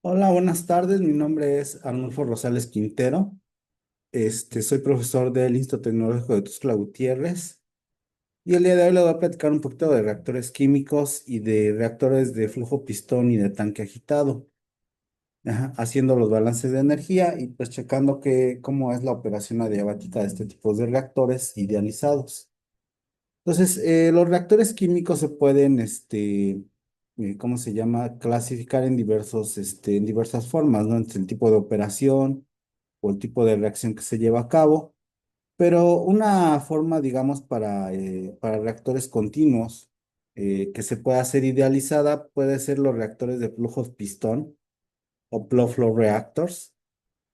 Hola, buenas tardes. Mi nombre es Arnulfo Rosales Quintero. Soy profesor del Instituto Tecnológico de Tuxtla Gutiérrez y el día de hoy le voy a platicar un poquito de reactores químicos y de reactores de flujo pistón y de tanque agitado, haciendo los balances de energía y pues checando cómo es la operación adiabática de este tipo de reactores idealizados. Entonces, los reactores químicos se pueden, ¿cómo se llama? Clasificar en en diversas formas, ¿no? Entre el tipo de operación o el tipo de reacción que se lleva a cabo. Pero una forma, digamos, para reactores continuos que se pueda hacer idealizada puede ser los reactores de flujos pistón o plug flow reactors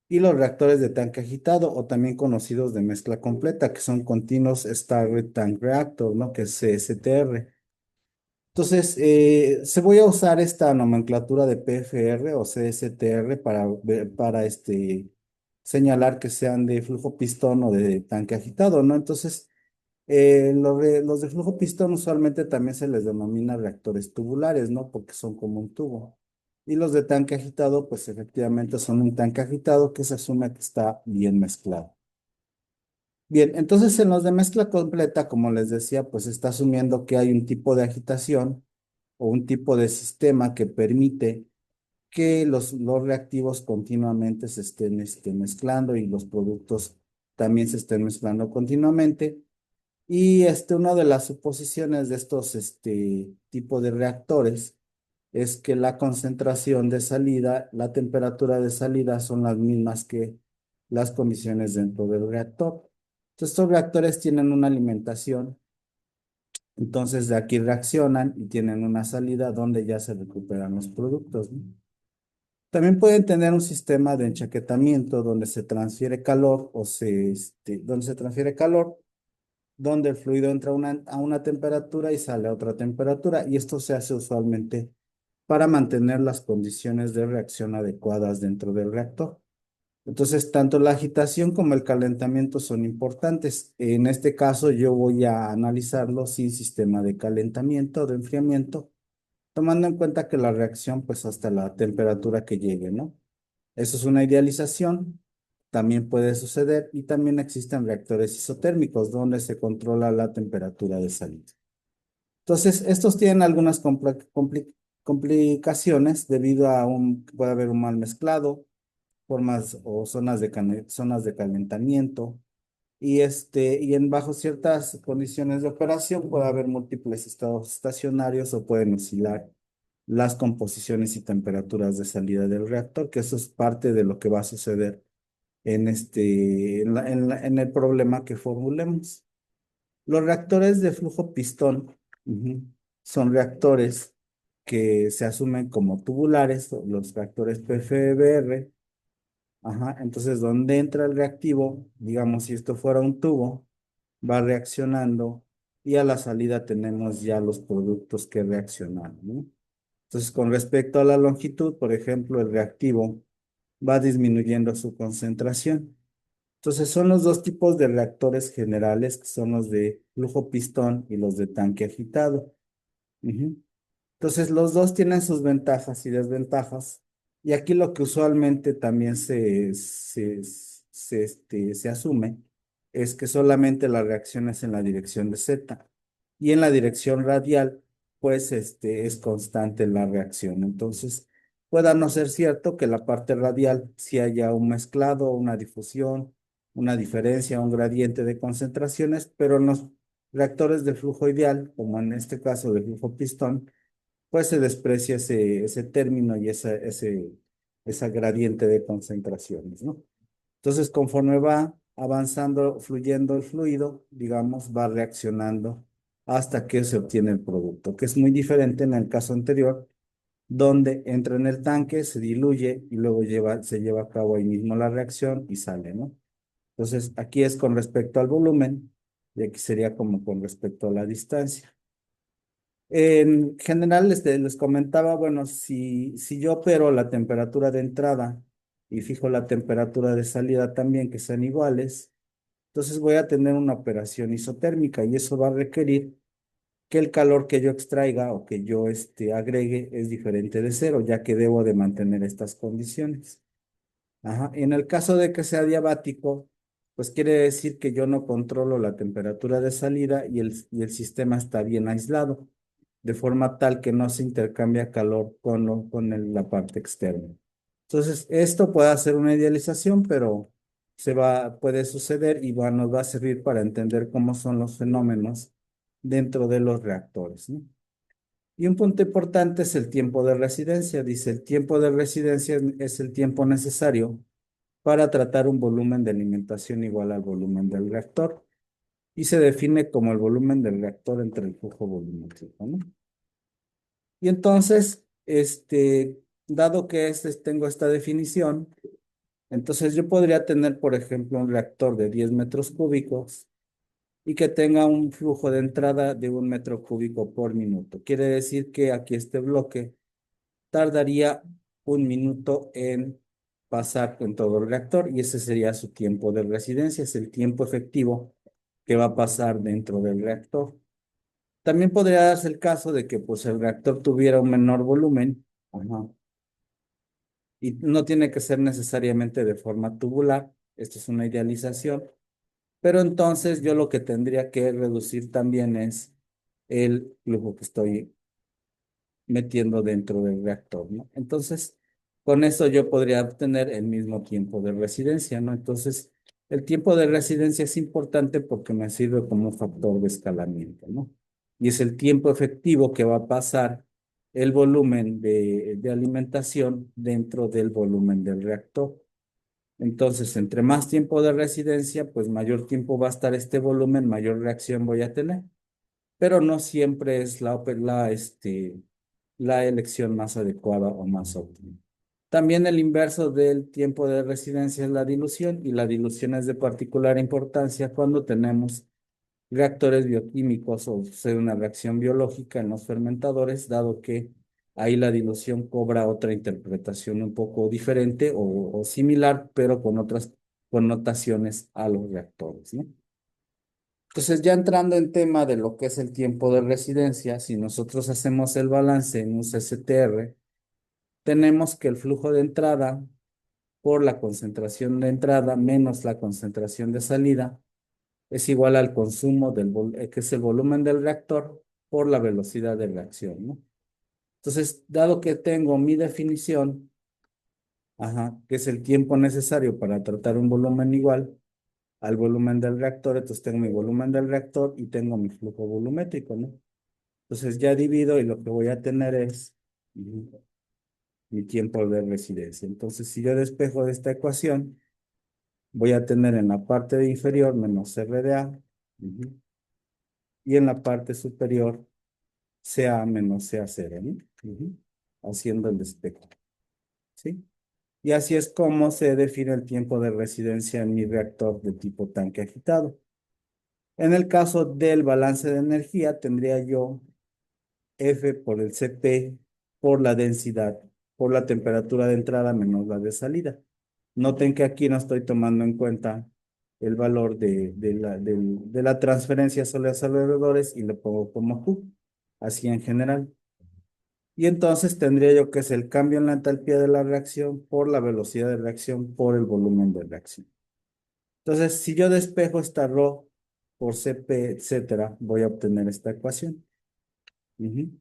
y los reactores de tanque agitado o también conocidos de mezcla completa, que son Continuous Starter Tank Reactor, ¿no? Que es CSTR. Entonces, se voy a usar esta nomenclatura de PFR o CSTR para señalar que sean de flujo pistón o de tanque agitado, ¿no? Entonces, los de flujo pistón usualmente también se les denomina reactores tubulares, ¿no? Porque son como un tubo. Y los de tanque agitado, pues efectivamente son un tanque agitado que se asume que está bien mezclado. Bien, entonces en los de mezcla completa, como les decía, pues está asumiendo que hay un tipo de agitación o un tipo de sistema que permite que los reactivos continuamente se estén mezclando y los productos también se estén mezclando continuamente. Y una de las suposiciones de estos tipo de reactores es que la concentración de salida, la temperatura de salida son las mismas que las condiciones dentro del reactor. Entonces, estos reactores tienen una alimentación, entonces de aquí reaccionan y tienen una salida donde ya se recuperan los productos, ¿no? También pueden tener un sistema de enchaquetamiento donde se transfiere calor donde se transfiere calor, donde el fluido entra a una temperatura y sale a otra temperatura, y esto se hace usualmente para mantener las condiciones de reacción adecuadas dentro del reactor. Entonces, tanto la agitación como el calentamiento son importantes. En este caso, yo voy a analizarlo sin sistema de calentamiento o de enfriamiento, tomando en cuenta que la reacción, pues hasta la temperatura que llegue, ¿no? Eso es una idealización, también puede suceder y también existen reactores isotérmicos donde se controla la temperatura de salida. Entonces, estos tienen algunas complicaciones debido a que puede haber un mal mezclado, formas o zonas de calentamiento y en bajo ciertas condiciones de operación puede haber múltiples estados estacionarios o pueden oscilar las composiciones y temperaturas de salida del reactor, que eso es parte de lo que va a suceder en el problema que formulemos. Los reactores de flujo pistón, son reactores que se asumen como tubulares, los reactores PFBR. Entonces, donde entra el reactivo, digamos, si esto fuera un tubo, va reaccionando y a la salida tenemos ya los productos que reaccionan, ¿no? Entonces, con respecto a la longitud, por ejemplo, el reactivo va disminuyendo su concentración. Entonces, son los dos tipos de reactores generales, que son los de flujo pistón y los de tanque agitado. Ujú. Entonces, los dos tienen sus ventajas y desventajas. Y aquí lo que usualmente también se asume es que solamente la reacción es en la dirección de Z. Y en la dirección radial, pues es constante la reacción. Entonces, pueda no ser cierto que la parte radial si haya un mezclado, una difusión, una diferencia, un gradiente de concentraciones, pero en los reactores de flujo ideal, como en este caso de flujo pistón, pues se desprecia ese término y esa gradiente de concentraciones, ¿no? Entonces, conforme va avanzando, fluyendo el fluido, digamos, va reaccionando hasta que se obtiene el producto, que es muy diferente en el caso anterior, donde entra en el tanque, se diluye y luego se lleva a cabo ahí mismo la reacción y sale, ¿no? Entonces, aquí es con respecto al volumen y aquí sería como con respecto a la distancia. En general, les comentaba, bueno, si yo opero la temperatura de entrada y fijo la temperatura de salida también, que sean iguales, entonces voy a tener una operación isotérmica y eso va a requerir que el calor que yo extraiga o que yo agregue es diferente de cero, ya que debo de mantener estas condiciones. Ajá. En el caso de que sea diabático, pues quiere decir que yo no controlo la temperatura de salida y el sistema está bien aislado, de forma tal que no se intercambia calor con la parte externa. Entonces, esto puede ser una idealización, pero puede suceder y nos va a servir para entender cómo son los fenómenos dentro de los reactores, ¿no? Y un punto importante es el tiempo de residencia. Dice, el tiempo de residencia es el tiempo necesario para tratar un volumen de alimentación igual al volumen del reactor y se define como el volumen del reactor entre el flujo volumétrico, ¿no? Y entonces, dado que tengo esta definición, entonces yo podría tener, por ejemplo, un reactor de 10 metros cúbicos y que tenga un flujo de entrada de 1 metro cúbico por minuto. Quiere decir que aquí este bloque tardaría 1 minuto en pasar en todo el reactor y ese sería su tiempo de residencia, es el tiempo efectivo que va a pasar dentro del reactor. También podría darse el caso de que pues, el reactor tuviera un menor volumen, ajá, y no tiene que ser necesariamente de forma tubular, esto es una idealización, pero entonces yo lo que tendría que reducir también es el flujo que estoy metiendo dentro del reactor, ¿no? Entonces, con eso yo podría obtener el mismo tiempo de residencia, ¿no? Entonces, el tiempo de residencia es importante porque me sirve como un factor de escalamiento, ¿no? Y es el tiempo efectivo que va a pasar el volumen de alimentación dentro del volumen del reactor. Entonces, entre más tiempo de residencia, pues mayor tiempo va a estar este volumen, mayor reacción voy a tener, pero no siempre es la elección más adecuada o más óptima. También el inverso del tiempo de residencia es la dilución y la dilución es de particular importancia cuando tenemos reactores bioquímicos o sucede una reacción biológica en los fermentadores, dado que ahí la dilución cobra otra interpretación un poco diferente o similar, pero con otras connotaciones a los reactores, ¿no? Entonces, ya entrando en tema de lo que es el tiempo de residencia, si nosotros hacemos el balance en un CSTR, tenemos que el flujo de entrada por la concentración de entrada menos la concentración de salida es igual al consumo que es el volumen del reactor por la velocidad de reacción, ¿no? Entonces, dado que tengo mi definición, ajá, que es el tiempo necesario para tratar un volumen igual al volumen del reactor, entonces tengo mi volumen del reactor y tengo mi flujo volumétrico, ¿no? Entonces ya divido y lo que voy a tener es mi tiempo de residencia. Entonces, si yo despejo de esta ecuación, voy a tener en la parte inferior menos R de A, ujú, y en la parte superior CA menos CA0, ¿no? Ujú, haciendo el despejo, ¿sí? Y así es como se define el tiempo de residencia en mi reactor de tipo tanque agitado. En el caso del balance de energía, tendría yo F por el Cp por la densidad, por la temperatura de entrada menos la de salida. Noten que aquí no estoy tomando en cuenta el valor de la transferencia sobre los alrededores y lo pongo como Q, así en general. Y entonces tendría yo que es el cambio en la entalpía de la reacción por la velocidad de reacción por el volumen de reacción. Entonces, si yo despejo esta ρ por Cp, etcétera, voy a obtener esta ecuación. Ujú.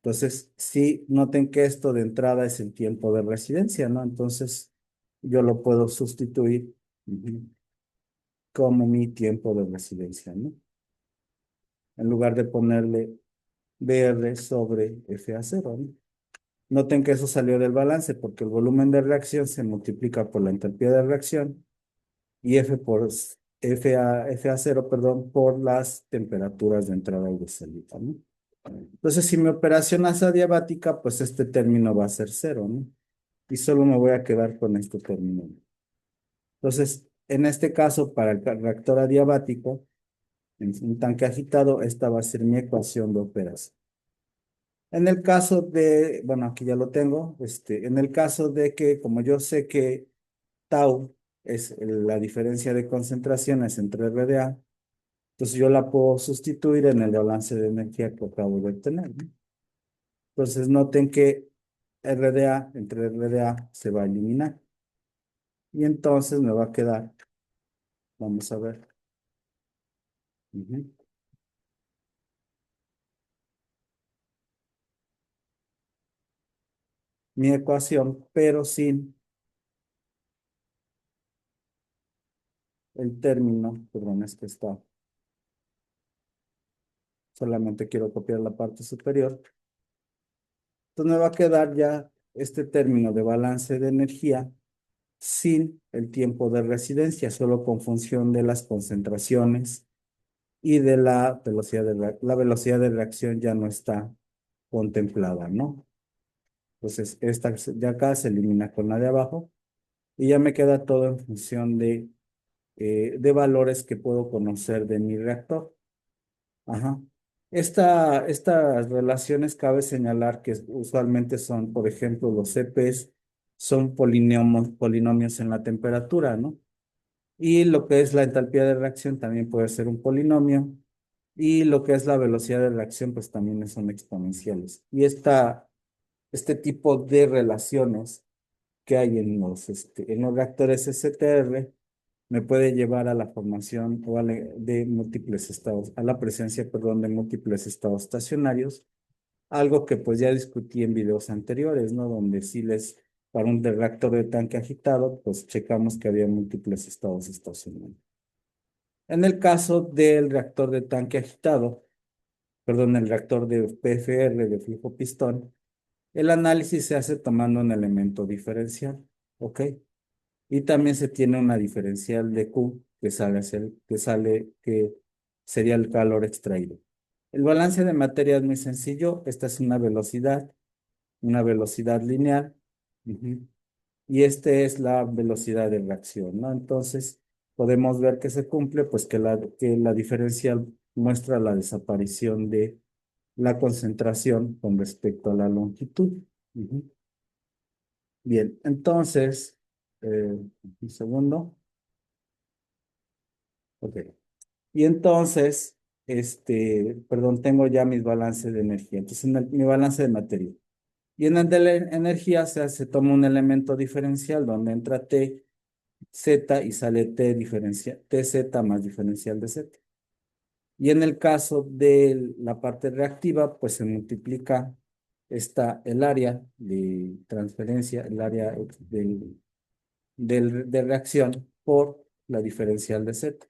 Entonces, sí, noten que esto de entrada es el tiempo de residencia, ¿no? Entonces, yo lo puedo sustituir, ujú, como mi tiempo de residencia, ¿no? En lugar de ponerle BR sobre FA0, ¿no? Noten que eso salió del balance porque el volumen de reacción se multiplica por la entalpía de reacción y FA0, perdón, por las temperaturas de entrada y de salida, ¿no? Entonces, si mi operación es adiabática, pues este término va a ser cero, ¿no? Y solo me voy a quedar con este término. Entonces, en este caso, para el reactor adiabático, en un tanque agitado, esta va a ser mi ecuación de operación. En el caso de, bueno, aquí ya lo tengo, en el caso de que, como yo sé que tau es la diferencia de concentraciones entre R de A, Entonces yo la puedo sustituir en el balance de energía que acabo de obtener, ¿no? Entonces noten que RDA entre RDA se va a eliminar. Y entonces me va a quedar, vamos a ver. Ujú. Mi ecuación, pero sin el término, perdón, es que está, solamente quiero copiar la parte superior. Entonces me va a quedar ya este término de balance de energía sin el tiempo de residencia, solo con función de las concentraciones y de la velocidad la velocidad de reacción ya no está contemplada, ¿no? Entonces, esta de acá se elimina con la de abajo y ya me queda todo en función de valores que puedo conocer de mi reactor. Ajá. Estas relaciones cabe señalar que usualmente son, por ejemplo, los CPs son polinomios en la temperatura, ¿no? Y lo que es la entalpía de reacción también puede ser un polinomio. Y lo que es la velocidad de reacción, pues también son exponenciales. Y este tipo de relaciones que hay en los reactores STR me puede llevar a la formación de múltiples estados, a la presencia, perdón, de múltiples estados estacionarios, algo que pues ya discutí en videos anteriores, ¿no? Donde sí para un reactor de tanque agitado, pues checamos que había múltiples estados estacionarios. En el caso del reactor de tanque agitado, perdón, el reactor de PFR de flujo pistón, el análisis se hace tomando un elemento diferencial, ¿ok? Y también se tiene una diferencial de Q que sería el calor extraído. El balance de materia es muy sencillo. Esta es una velocidad lineal. Ujú. Y esta es la velocidad de reacción, ¿no? Entonces, podemos ver que se cumple, pues que la diferencial muestra la desaparición de la concentración con respecto a la longitud. Ujú. Bien, entonces, un segundo. Ok. Y entonces, perdón, tengo ya mis balances de energía. Entonces, mi balance de materia. Y en el de la energía se toma un elemento diferencial donde entra T, Z y sale T diferencial, TZ más diferencial de Z. Y en el caso de la parte reactiva, pues se multiplica el área de transferencia, el área de reacción por la diferencial de Z.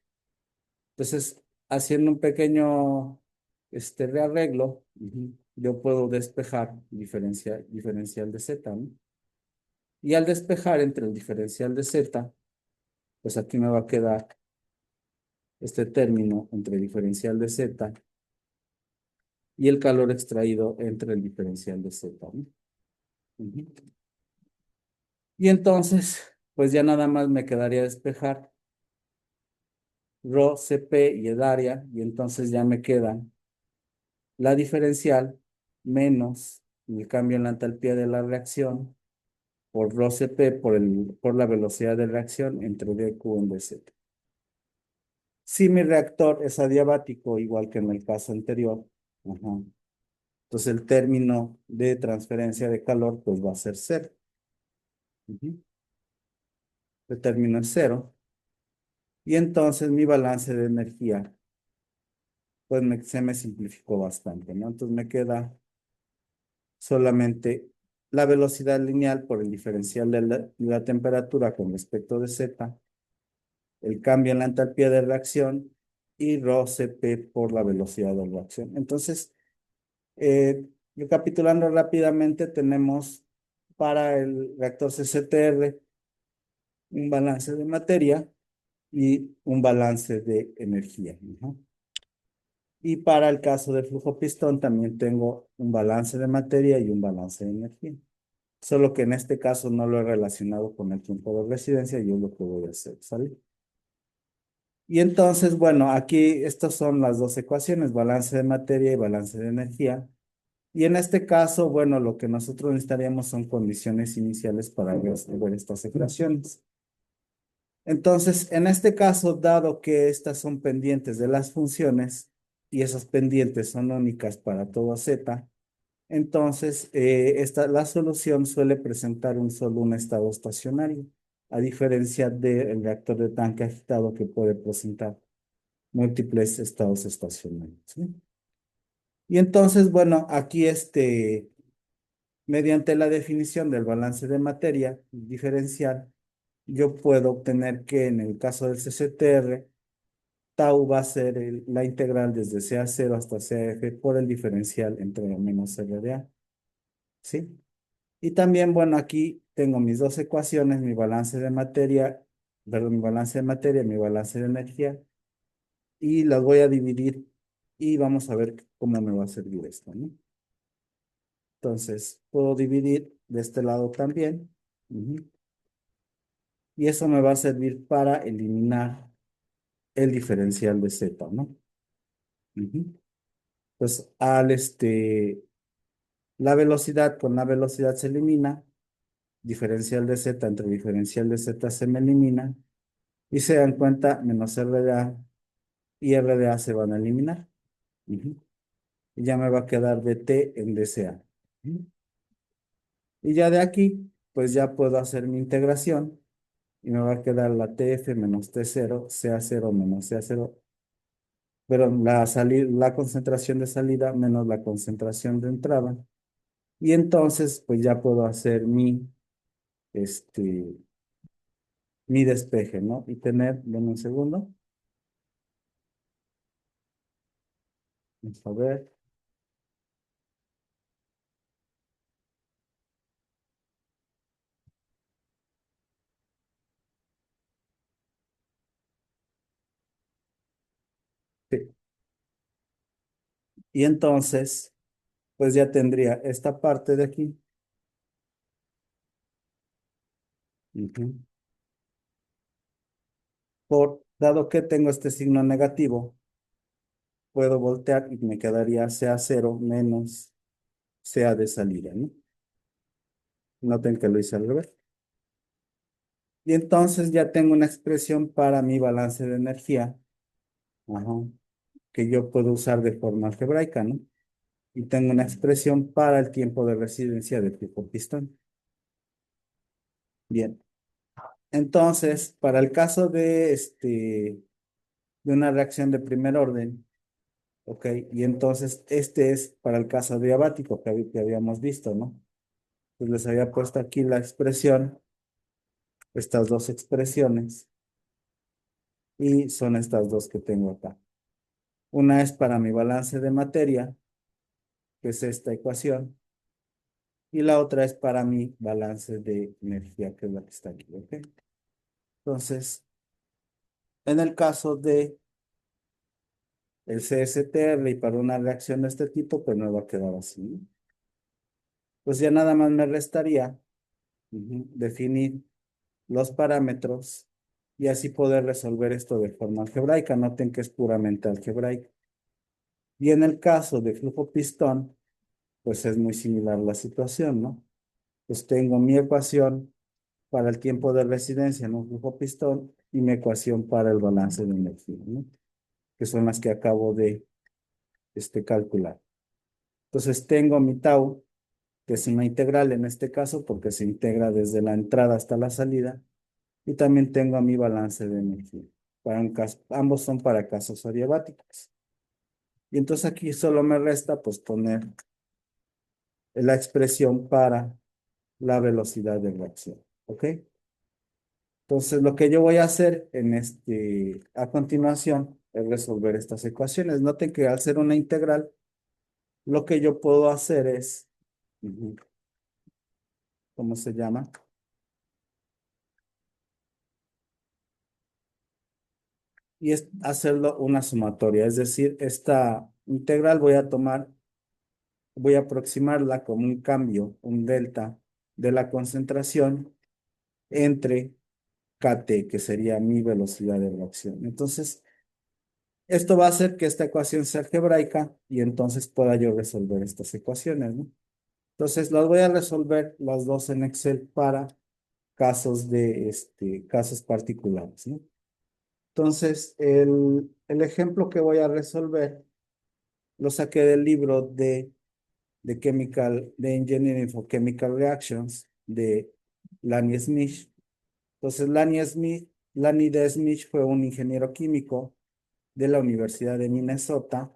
Entonces, haciendo un pequeño rearreglo, yo puedo despejar diferencial de Z, ¿no? Y al despejar entre el diferencial de Z, pues aquí me va a quedar este término entre diferencial de Z y el calor extraído entre el diferencial de Z, ¿no? Ujú. Y entonces, pues ya nada más me quedaría despejar Rho, Cp y el área, y entonces ya me queda la diferencial menos el cambio en la entalpía de la reacción por Rho Cp por la velocidad de reacción entre dQ en dz. Si mi reactor es adiabático, igual que en el caso anterior, ajá, entonces el término de transferencia de calor pues va a ser cero. Ujú. El término es cero. Y entonces mi balance de energía pues se me simplificó bastante, ¿no? Entonces me queda solamente la velocidad lineal por el diferencial de la temperatura con respecto de Z, el cambio en la entalpía de reacción y Rho Cp por la velocidad de reacción. Entonces, recapitulando rápidamente, tenemos para el reactor CCTR un balance de materia y un balance de energía, ¿no? Y para el caso de flujo pistón también tengo un balance de materia y un balance de energía. Solo que en este caso no lo he relacionado con el tiempo de residencia y es lo que voy a hacer, ¿sale? Y entonces, bueno, aquí estas son las dos ecuaciones, balance de materia y balance de energía. Y en este caso, bueno, lo que nosotros necesitaríamos son condiciones iniciales para resolver estas ecuaciones. Entonces, en este caso, dado que estas son pendientes de las funciones y esas pendientes son únicas para todo z, entonces la solución suele presentar solo un estado estacionario, a diferencia del reactor de tanque agitado que puede presentar múltiples estados estacionarios, ¿sí? Y entonces, bueno, aquí mediante la definición del balance de materia diferencial, yo puedo obtener que en el caso del CCTR, tau va a ser la integral desde CA0 hasta CAF por el diferencial entre menos RDA, ¿sí? Y también, bueno, aquí tengo mis dos ecuaciones, mi balance de materia, perdón, mi balance de materia, mi balance de energía, y las voy a dividir y vamos a ver cómo me va a servir esto, ¿no? Entonces, puedo dividir de este lado también. Ujú. Y eso me va a servir para eliminar el diferencial de Z, ¿no? Ujú. Pues la velocidad con la velocidad se elimina, diferencial de Z entre diferencial de Z se me elimina, y se dan cuenta, menos RDA y RDA se van a eliminar. Ujú. Y ya me va a quedar dt en dCA. Ujú. Y ya de aquí, pues ya puedo hacer mi integración y me va a quedar la TF menos T0, CA0 menos CA0, pero la concentración de salida menos la concentración de entrada. Y entonces, pues ya puedo hacer este, mi despeje, ¿no? Y tener, denme un segundo, vamos a ver. Sí. Y entonces, pues ya tendría esta parte de aquí. Ujú. Dado que tengo este signo negativo, puedo voltear y me quedaría CA0 menos CA de salida, ¿no? Noten que lo hice al revés. Y entonces ya tengo una expresión para mi balance de energía, ajá, que yo puedo usar de forma algebraica, ¿no? Y tengo una expresión para el tiempo de residencia del tipo pistón. Bien. Entonces, para el caso de una reacción de primer orden, ¿ok? Y entonces este es para el caso diabático que habíamos visto, ¿no? Pues les había puesto aquí la expresión, estas dos expresiones, y son estas dos que tengo acá. Una es para mi balance de materia, que es esta ecuación, y la otra es para mi balance de energía, que es la que está aquí, ¿ok? Entonces, en el caso de el CSTR y para una reacción de este tipo, pues me va a quedar así, ¿no? Pues ya nada más me restaría definir los parámetros y así poder resolver esto de forma algebraica. Noten que es puramente algebraica. Y en el caso de flujo pistón, pues es muy similar la situación, ¿no? Pues tengo mi ecuación para el tiempo de residencia en un flujo pistón y mi ecuación para el balance de energía, ¿no? Que son las que acabo de calcular. Entonces tengo mi tau, que es una integral en este caso, porque se integra desde la entrada hasta la salida, y también tengo mi balance de energía. Ambos son para casos adiabáticos. Y entonces aquí solo me resta pues poner la expresión para la velocidad de reacción. ¿Ok? Entonces lo que yo voy a hacer a continuación es resolver estas ecuaciones. Noten que al ser una integral, lo que yo puedo hacer es, ujú, ¿cómo se llama? Y es hacerlo una sumatoria. Es decir, esta integral voy a aproximarla como un cambio, un delta de la concentración entre KT, que sería mi velocidad de reacción. Entonces, esto va a hacer que esta ecuación sea algebraica y entonces pueda yo resolver estas ecuaciones, ¿no? Entonces, las voy a resolver las dos en Excel para casos particulares, ¿no? Entonces, el ejemplo que voy a resolver lo saqué del libro de Engineering for Chemical Reactions de Lanny Smith. Entonces, Lanny D. Smith fue un ingeniero químico de la Universidad de Minnesota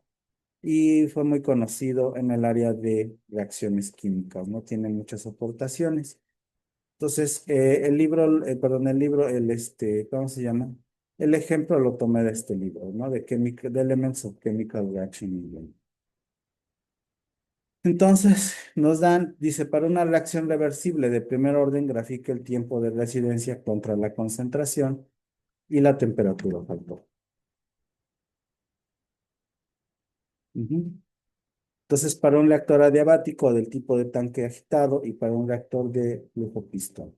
y fue muy conocido en el área de reacciones químicas, ¿no? Tiene muchas aportaciones. Entonces, el libro, ¿cómo se llama? El ejemplo lo tomé de este libro, ¿no? De Elements of Chemical Reaction Engine. Entonces, dice, para una reacción reversible de primer orden, grafique el tiempo de residencia contra la concentración y la temperatura factor. Ujú. Entonces, para un reactor adiabático del tipo de tanque agitado y para un reactor de flujo pistón.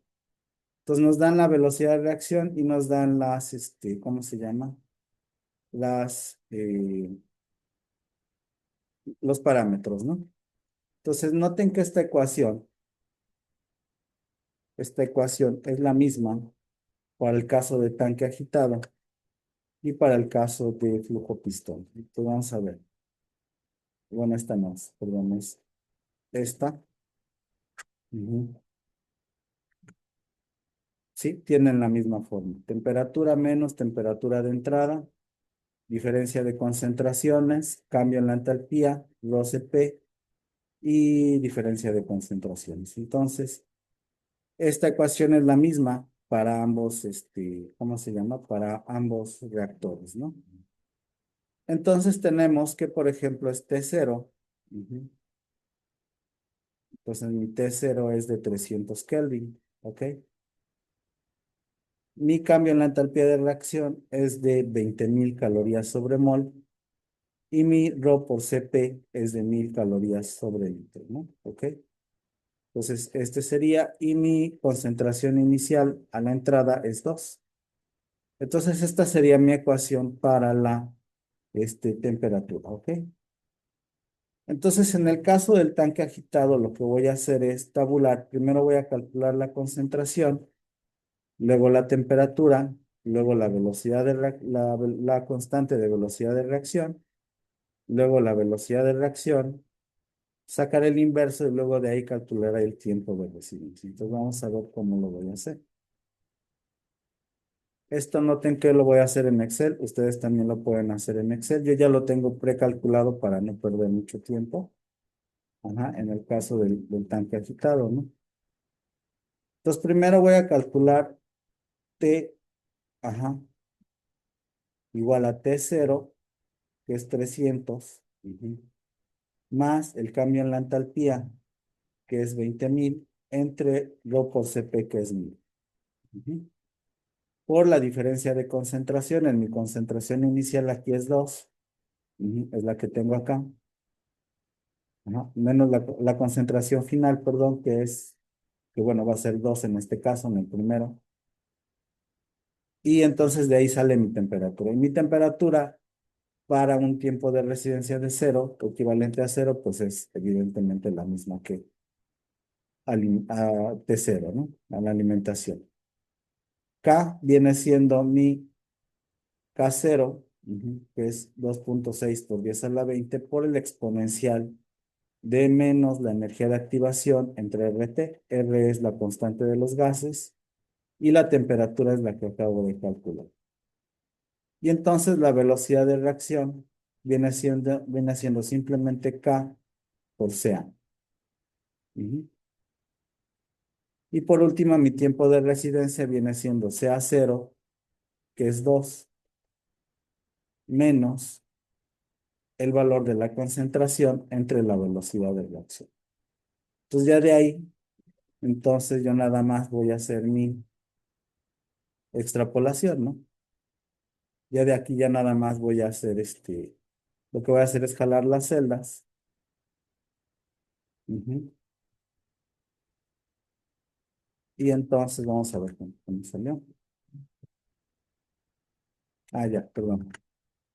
Entonces, nos dan la velocidad de reacción y nos dan ¿cómo se llama? Las, los parámetros, ¿no? Entonces, noten que esta ecuación es la misma para el caso de tanque agitado y para el caso de flujo pistón. Entonces, vamos a ver. Bueno, esta no es, perdón, es esta. Ujú. Sí, tienen la misma forma. Temperatura menos temperatura de entrada, diferencia de concentraciones, cambio en la entalpía, roce P y diferencia de concentraciones. Entonces, esta ecuación es la misma para ambos, ¿cómo se llama? Para ambos reactores, ¿no? Entonces tenemos que, por ejemplo, es T0. Ujú. Entonces mi T0 es de 300 Kelvin, ¿ok? Mi cambio en la entalpía de reacción es de 20.000 calorías sobre mol y mi Rho por Cp es de 1.000 calorías sobre litro, ¿no? ¿Ok? Entonces, este sería, y mi concentración inicial a la entrada es 2. Entonces, esta sería mi ecuación para la temperatura, ¿ok? Entonces, en el caso del tanque agitado, lo que voy a hacer es tabular. Primero voy a calcular la concentración, luego la temperatura, luego la velocidad la constante de velocidad de reacción, luego la velocidad de reacción, sacar el inverso y luego de ahí calcular el tiempo de residencia. Entonces, vamos a ver cómo lo voy a hacer. Esto noten que lo voy a hacer en Excel. Ustedes también lo pueden hacer en Excel. Yo ya lo tengo precalculado para no perder mucho tiempo. Ajá, en el caso del tanque agitado, ¿no? Entonces, primero voy a calcular T, ajá, igual a T0, que es 300, ujú, más el cambio en la entalpía, que es 20.000, entre Rho por Cp, que es 1.000. Ujú. Por la diferencia de concentración, en mi concentración inicial aquí es 2, ujú, es la que tengo acá. Ajá, menos la concentración final, perdón, que bueno, va a ser 2 en este caso, en el primero. Y entonces de ahí sale mi temperatura. Y mi temperatura para un tiempo de residencia de 0, equivalente a 0, pues es evidentemente la misma que a T0, ¿no? A la alimentación. K viene siendo mi K0, ujú, que es 2.6 por 10 a la 20 por el exponencial de menos la energía de activación entre RT. R es la constante de los gases y la temperatura es la que acabo de calcular. Y entonces la velocidad de reacción viene siendo simplemente K por CA. Ujú. Y por último, mi tiempo de residencia viene siendo CA0, que es 2 menos el valor de la concentración entre la velocidad de reacción. Entonces ya de ahí, entonces yo nada más voy a hacer mi extrapolación, ¿no? Ya de aquí ya nada más voy a hacer lo que voy a hacer es jalar las celdas. Ujú. Y entonces vamos a ver cómo salió. Ah, ya, perdón.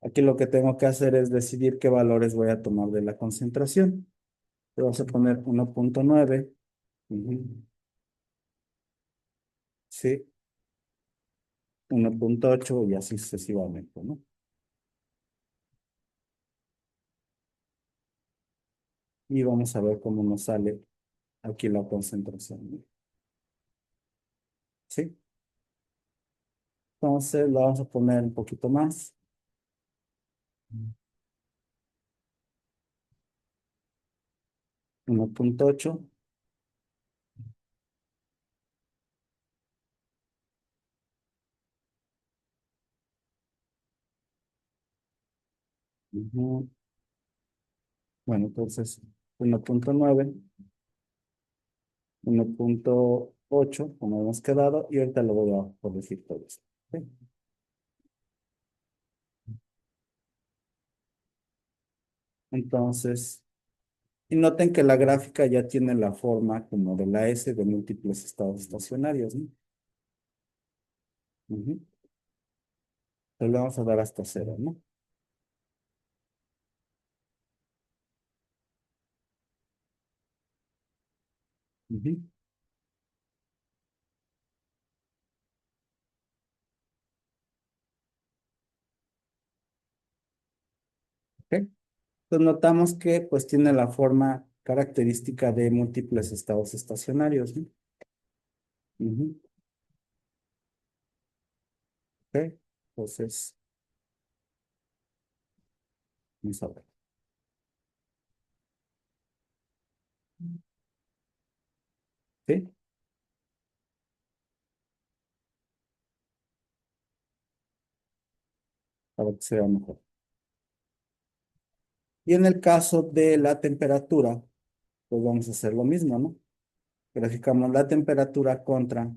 Aquí lo que tengo que hacer es decidir qué valores voy a tomar de la concentración. Le vamos a poner 1.9. Ujú. Sí, 1.8 y así sucesivamente, ¿no? Y vamos a ver cómo nos sale aquí la concentración, ¿no? Sí, entonces lo vamos a poner un poquito más. 1.8. Ujú. Bueno, entonces 1.9, 1.8, como hemos quedado, y ahorita lo voy a corregir todo esto. ¿Ok? Entonces, y noten que la gráfica ya tiene la forma como de la S de múltiples estados estacionarios, ¿no? Ujú. Entonces le vamos a dar hasta cero, ¿no? Ujú. ¿Ok? Entonces notamos que pues tiene la forma característica de múltiples estados estacionarios, ¿no? Ujú. ¿Ok? Entonces, vamos a ver. ¿Sí? Para que sea mejor. Y en el caso de la temperatura, pues vamos a hacer lo mismo, ¿no? Graficamos la temperatura contra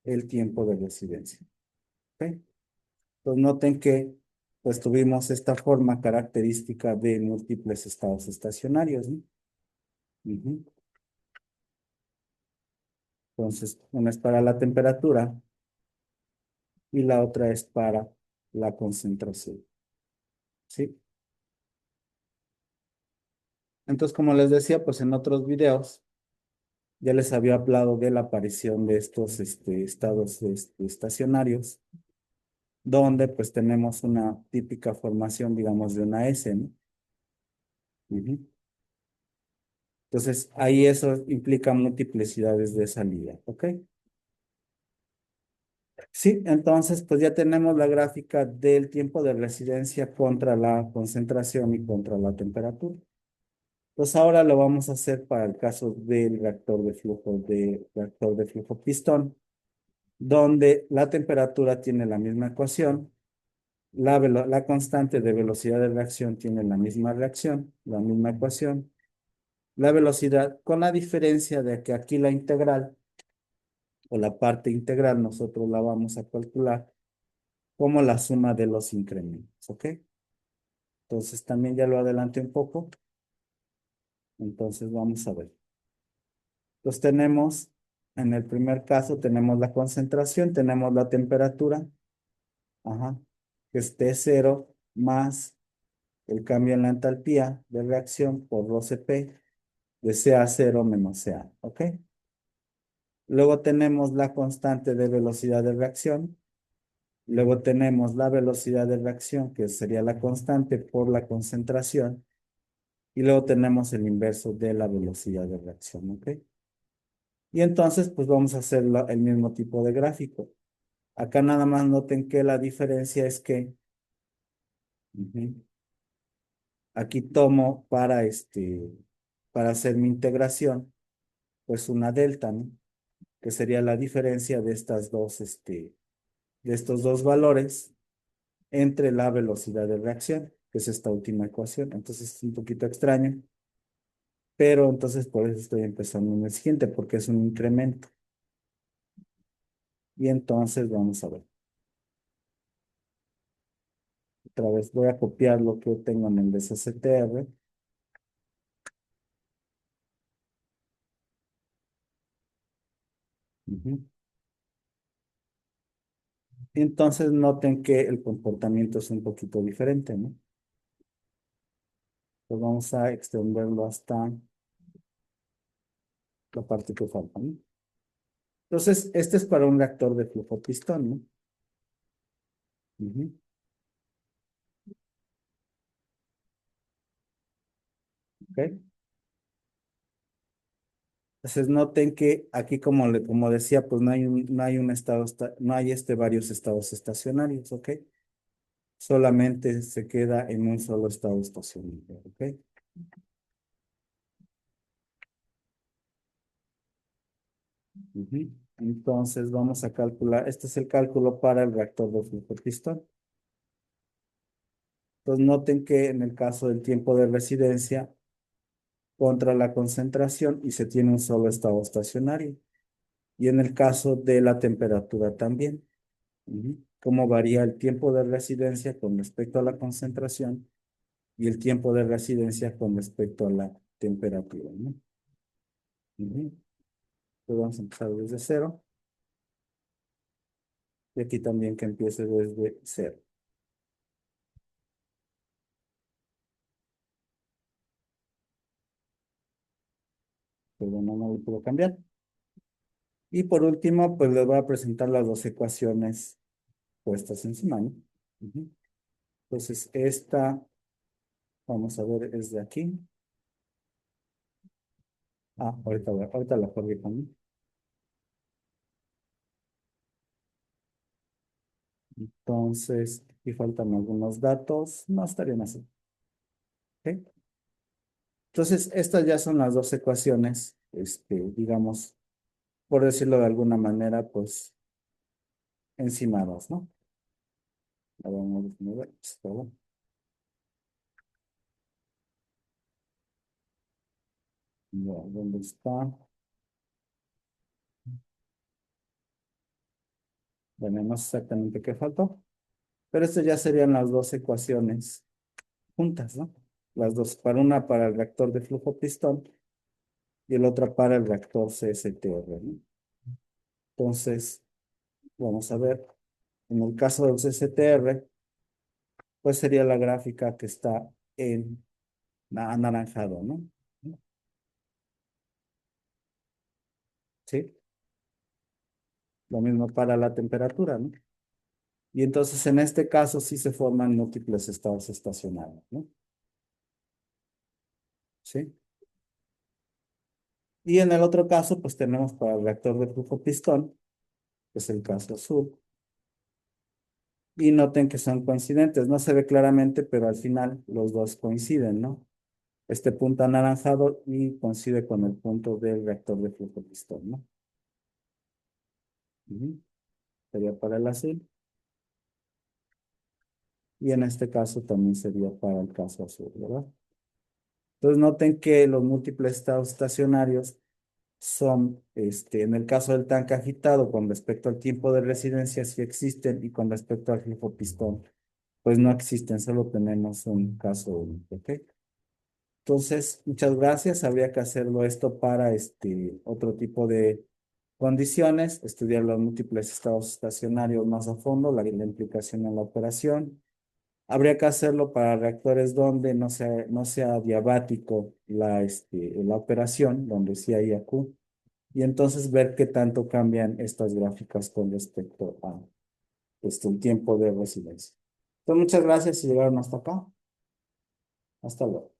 el tiempo de residencia. ¿Ok? Entonces noten que pues tuvimos esta forma característica de múltiples estados estacionarios, ¿no? Ujú. Entonces, una es para la temperatura y la otra es para la concentración, ¿sí? Entonces, como les decía, pues en otros videos ya les había hablado de la aparición de estos estados estacionarios, donde pues tenemos una típica formación, digamos, de una S, ¿no? Ujú. Entonces, ahí eso implica multiplicidades de salida, ¿ok? Sí, entonces pues ya tenemos la gráfica del tiempo de residencia contra la concentración y contra la temperatura. Pues ahora lo vamos a hacer para el caso del reactor de flujo pistón, donde la temperatura tiene la misma ecuación, la constante de velocidad de reacción tiene la misma reacción, la misma ecuación, la velocidad, con la diferencia de que aquí la integral o la parte integral nosotros la vamos a calcular como la suma de los incrementos, ¿ok? Entonces también ya lo adelanté un poco, entonces vamos a ver. Entonces tenemos, en el primer caso tenemos la concentración, tenemos la temperatura, ajá, que es T0 más el cambio en la entalpía de reacción por rho Cp de CA0 menos CA, ¿ok? Luego tenemos la constante de velocidad de reacción. Luego tenemos la velocidad de reacción, que sería la constante por la concentración. Y luego tenemos el inverso de la velocidad de reacción, ¿ok? Y entonces, pues vamos a hacer el mismo tipo de gráfico. Acá nada más noten que la diferencia es que ujú, aquí tomo para hacer mi integración, pues una delta, ¿no? Que sería la diferencia de de estos dos valores entre la velocidad de reacción, que es esta última ecuación. Entonces es un poquito extraño, pero entonces por eso estoy empezando en el siguiente, porque es un incremento. Y entonces vamos a ver. Otra vez voy a copiar lo que tengo en el DCCTR. Ujú. Entonces noten que el comportamiento es un poquito diferente, ¿no? Pues vamos a extenderlo hasta la parte que falta, ¿no? Entonces, este es para un reactor de flujo pistón, ¿no? Ujú, ¿ok? Entonces, noten que aquí, como decía, pues no hay un estado, no hay varios estados estacionarios, ¿ok? Solamente se queda en un solo estado estacionario, ¿ok? Ujú. Entonces, vamos a calcular, este es el cálculo para el reactor de flujo pistón. Entonces, noten que en el caso del tiempo de residencia, contra la concentración y se tiene un solo estado estacionario. Y en el caso de la temperatura también. Ujú. Cómo varía el tiempo de residencia con respecto a la concentración y el tiempo de residencia con respecto a la temperatura, ¿no? Ujú. Entonces vamos a empezar desde cero y aquí también que empiece desde cero. Pero bueno, no lo puedo cambiar. Y por último, pues les voy a presentar las dos ecuaciones puestas encima, ¿no? Ujú. Entonces, esta, vamos a ver, es de aquí. Ah, ahorita la corrijo, ¿no? Entonces, y faltan algunos datos, no estarían así. ¿Ok? Entonces, estas ya son las dos ecuaciones, digamos, por decirlo de alguna manera, pues, encimadas, ¿no? A ver, vamos a ver, esto, ya, ¿dónde está? Bueno, no sé exactamente qué faltó, pero estas ya serían las dos ecuaciones juntas, ¿no? Las dos, una para el reactor de flujo pistón y el otra para el reactor CSTR, ¿no? Entonces, vamos a ver, en el caso del CSTR, pues sería la gráfica que está en anaranjado, ¿no? ¿Sí? Lo mismo para la temperatura, ¿no? Y entonces en este caso sí se forman múltiples estados estacionarios, ¿no? ¿Sí? Y en el otro caso, pues tenemos para el reactor de flujo pistón, que es el caso azul. Y noten que son coincidentes, no se ve claramente, pero al final los dos coinciden, ¿no? Este punto anaranjado y coincide con el punto del reactor de flujo pistón, ¿no? Ujú. Sería para el azul. Y en este caso también sería para el caso azul, ¿verdad? Entonces noten que los múltiples estados estacionarios son, en el caso del tanque agitado, con respecto al tiempo de residencia, sí existen, y con respecto al flujo pistón, pues no existen, solo tenemos un caso único, ¿ok? Entonces, muchas gracias. Habría que hacerlo esto para otro tipo de condiciones, estudiar los múltiples estados estacionarios más a fondo, la implicación en la operación. Habría que hacerlo para reactores donde no sea diabático la operación, donde sí hay AQ, y entonces ver qué tanto cambian estas gráficas con respecto a el tiempo de residencia. Entonces, muchas gracias si llegaron hasta acá. Hasta luego.